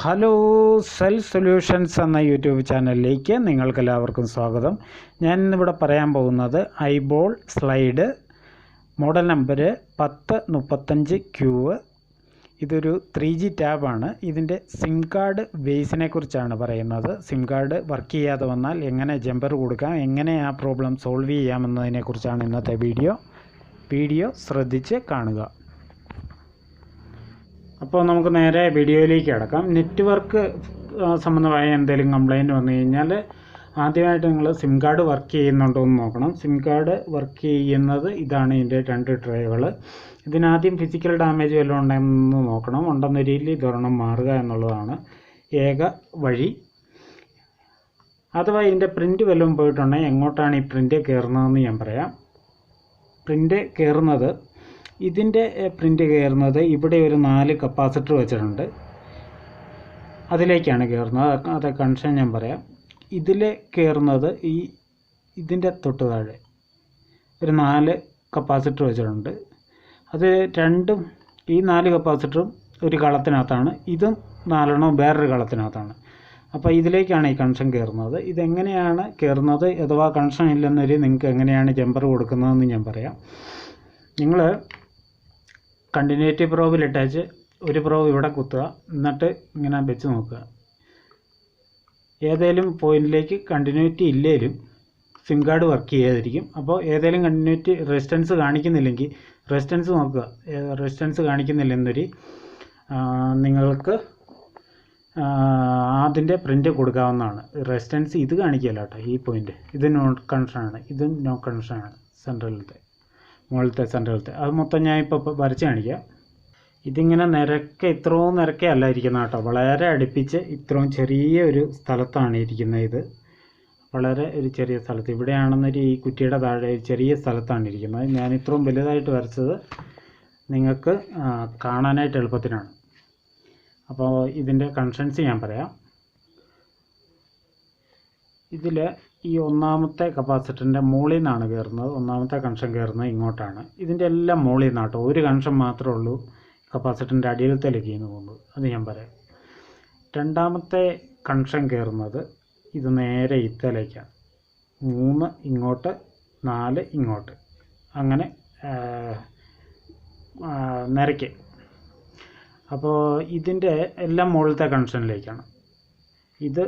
Hello, cell solutions എന്ന YouTube ചാനലിലേക്ക് നിങ്ങൾക്കെല്ലാവർക്കും സ്വാഗതം. ഞാൻ ഇന്നിവിടെ പറയാൻ പോകുന്നത് eyeball slide model number 1035Q. ഇതൊരു 3G ടാബാണ്. ഇതിൻ്റെ സിം കാർഡ് ബേസിനെ കുറിച്ചാണ് പറയുന്നത്. സിം കാർഡ് വർക്ക് ചെയ്യാതെ വന്നാൽ എങ്ങനെ ജമ്പർ കൊടുക്കാം, എങ്ങനെ ആ പ്രോബ്ലം സോൾവ് ചെയ്യാമെന്നതിനെക്കുറിച്ചാണ് ഇന്നത്തെ വീഡിയോ ശ്രദ്ധിച്ച് കാണുക. അപ്പോൾ നമുക്ക് നേരെ വീഡിയോയിലേക്ക് കിടക്കാം. നെറ്റ്വർക്ക് സംബന്ധമായ എന്തെങ്കിലും കംപ്ലൈൻറ്റ് വന്നു കഴിഞ്ഞാൽ ആദ്യമായിട്ട് നിങ്ങൾ സിം കാർഡ് വർക്ക് ചെയ്യുന്നുണ്ടോ എന്ന് നോക്കണം. സിം കാർഡ് വർക്ക് ചെയ്യുന്നത് ഇതാണ്. ഇതിൻ്റെ 2 ട്രേകൾ. ഇതിനാദ്യം ഫിസിക്കൽ ഡാമേജ് വല്ലതും ഉണ്ടെന്ന് നോക്കണം. ഉണ്ടെന്ന രീതിയിൽ ഇതൊരെണ്ണം മാറുക എന്നുള്ളതാണ് ഏക വഴി. അഥവാ ഇതിൻ്റെ പ്രിൻ്റ് വല്ലതും പോയിട്ടുണ്ടെങ്കിൽ എങ്ങോട്ടാണ് ഈ പ്രിൻ്റ് കയറുന്നതെന്ന് ഞാൻ പറയാം. പ്രിൻ്റ് കയറുന്നത് ഇതിൻ്റെ പ്രിൻ്റ് കയറുന്നത് ഇവിടെ ഒരു 4 കപ്പാസിറ്റർ വെച്ചിട്ടുണ്ട്, അതിലേക്കാണ് കയറുന്നത്. അത് കണക്ഷൻ ഞാൻ പറയാം. ഇതിൽ കയറുന്നത് ഇതിൻ്റെ തൊട്ട് താഴെ ഒരു 4 കപ്പാസിറ്റർ വെച്ചിട്ടുണ്ട്. അത് രണ്ടും ഈ 4 കപ്പാസിറ്ററും ഒരു കളത്തിനകത്താണ്, ഇതും 4 വേറൊരു കളത്തിനകത്താണ്. അപ്പോൾ ഇതിലേക്കാണ് ഈ കണക്ഷൻ കയറുന്നത്. ഇതെങ്ങനെയാണ് കയറുന്നത്, അഥവാ കണക്ഷൻ ഇല്ലെന്നൊരു നിങ്ങൾക്ക് എങ്ങനെയാണ് ജമ്പർ കൊടുക്കുന്നതെന്ന് ഞാൻ പറയാം. നിങ്ങൾ കണ്ടിന്യൂറ്റി പ്രോബിൽ ഇട്ടേച്ച് ഒരു പ്രോബ് ഇവിടെ കുത്തുക, എന്നിട്ട് ഇങ്ങനെ വെച്ച് നോക്കുക. ഏതെങ്കിലും പോയിന്റിലേക്ക് കണ്ടിന്യൂറ്റി ഇല്ലെങ്കിലും സിം കാർഡ് വർക്ക് ചെയ്യാതിരിക്കും. അപ്പോൾ ഏതെങ്കിലും കണ്ടിന്യൂറ്റി റെസിസ്റ്റൻസ് കാണിക്കുന്നില്ലെങ്കിൽ റെസിസ്റ്റൻസ് നോക്കുക. റെസിസ്റ്റൻസ് കാണിക്കുന്നില്ലെന്നൊരു നിങ്ങൾക്ക് അതിൻ്റെ പ്രിൻ്റ് കൊടുക്കാവുന്നതാണ്. റെസിസ്റ്റൻസ് ഇത് കാണിക്കില്ല കേട്ടോ. ഈ പോയിൻ്റ് ഇത് നോ കണക്ഷനാണ്, ഇത് നോ കണക്ഷനാണ്. സെൻട്രലിലത്തെ മുകളിലത്തെ സെൻട്രലിലത്തെ അത് മൊത്തം ഞാൻ ഇപ്പോൾ വരച്ച് കാണിക്കാം. ഇതിങ്ങനെ ഇത്രയും നിരക്കെ അല്ല ഇരിക്കുന്നത് കേട്ടോ. വളരെ അടുപ്പിച്ച് ഇത്രയും ചെറിയ ഒരു സ്ഥലത്താണ് ഇരിക്കുന്നത്. ഇത് വളരെ ഒരു ചെറിയ സ്ഥലത്ത് ഇവിടെയാണെന്നൊരു ഈ കുറ്റിയുടെ താഴെ ചെറിയ സ്ഥലത്താണ് ഇരിക്കുന്നത്. ഞാൻ ഇത്രയും വലുതായിട്ട് വരച്ചത് നിങ്ങൾക്ക് കാണാനായിട്ട് എളുപ്പത്തിനാണ്. അപ്പോൾ ഇതിൻ്റെ കണക്ഷൻസ് ഞാൻ പറയാം. ഇതിൽ ഈ ഒന്നാമത്തെ കപ്പാസിറ്ററിൻ്റെ മുകളിൽ നിന്നാണ് കയറുന്നത്. ഒന്നാമത്തെ കണക്ഷൻ കയറുന്നത് ഇങ്ങോട്ടാണ്. ഇതിൻ്റെ എല്ലാം മുകളിൽ നിന്നാട്ടോ. ഒരു കണക്ഷൻ മാത്രമേ ഉള്ളൂ കപ്പാസിറ്ററിൻ്റെ അടിയിലത്തേക്ക് പോകുന്നത്. അത് ഞാൻ പറയാം. രണ്ടാമത്തെ കണക്ഷൻ കയറുന്നത് ഇത് നേരെ ഇത്തലേക്കാണ്. 3 ഇങ്ങോട്ട്, 4 ഇങ്ങോട്ട്, അങ്ങനെ നിരക്ക്. അപ്പോൾ ഇതിൻ്റെ എല്ലാം മുകളിലത്തെ കണക്ഷനിലേക്കാണ്. ഇത്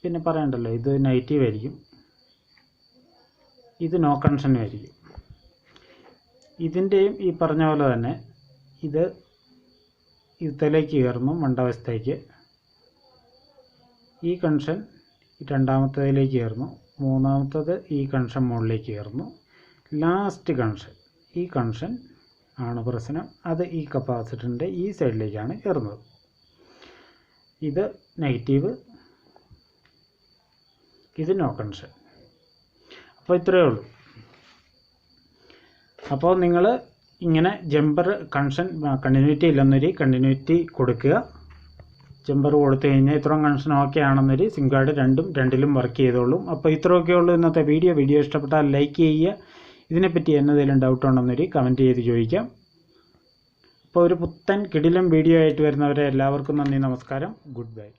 പിന്നെ പറയണ്ടല്ലോ, ഇത് നെഗറ്റീവ് ആയിരിക്കും, ഇത് നോ കണക്ഷനും ആയിരിക്കും. ഇതിൻ്റെയും ഈ പറഞ്ഞ പോലെ തന്നെ ഇത് ഇതിലേക്ക് കയറുന്നു മണ്ടവശത്തേക്ക്. ഈ കണക്ഷൻ രണ്ടാമത്തേതിലേക്ക് കയറുന്നു, മൂന്നാമത്തത് ഈ കണക്ഷൻ മുകളിലേക്ക് കയറുന്നു, ലാസ്റ്റ് കണക്ഷൻ ഈ കണക്ഷൻ ആണ് പ്രശ്നം. അത് ഈ കപ്പാസിറ്ററിൻ്റെ ഈ സൈഡിലേക്കാണ് കയറുന്നത്. ഇത് നെഗറ്റീവ്, ഇത് നോ കണക്ഷൻ. അപ്പോൾ ഇത്രയേ ഉള്ളൂ. അപ്പോൾ നിങ്ങൾ ഇങ്ങനെ ജമ്പർ കണക്ഷൻ കണ്ടിന്യൂറ്റി ഇല്ലെന്നൊരു കണ്ടിന്യൂറ്റി കൊടുക്കുക. ജമ്പർ കൊടുത്തു കഴിഞ്ഞാൽ ഇത്രയും കണക്ഷൻ ഓക്കെ ആണെന്നൊരു സിം കാർഡ് രണ്ടിലും വർക്ക് ചെയ്തോളും. അപ്പോൾ ഇത്രയൊക്കെ ഉള്ളൂ ഇന്നത്തെ വീഡിയോ ഇഷ്ടപ്പെട്ടാൽ ലൈക്ക് ചെയ്യുക. ഇതിനെപ്പറ്റി എന്നതെങ്കിലും ഡൗട്ട് ഉണ്ടെന്നൊരു കമൻറ്റ് ചെയ്ത് ചോദിക്കാം. അപ്പോൾ ഒരു പുത്തൻ കിടിലം വീഡിയോ ആയിട്ട് വരുന്നവരെ എല്ലാവർക്കും നന്ദി, നമസ്കാരം, ഗുഡ് ബൈ.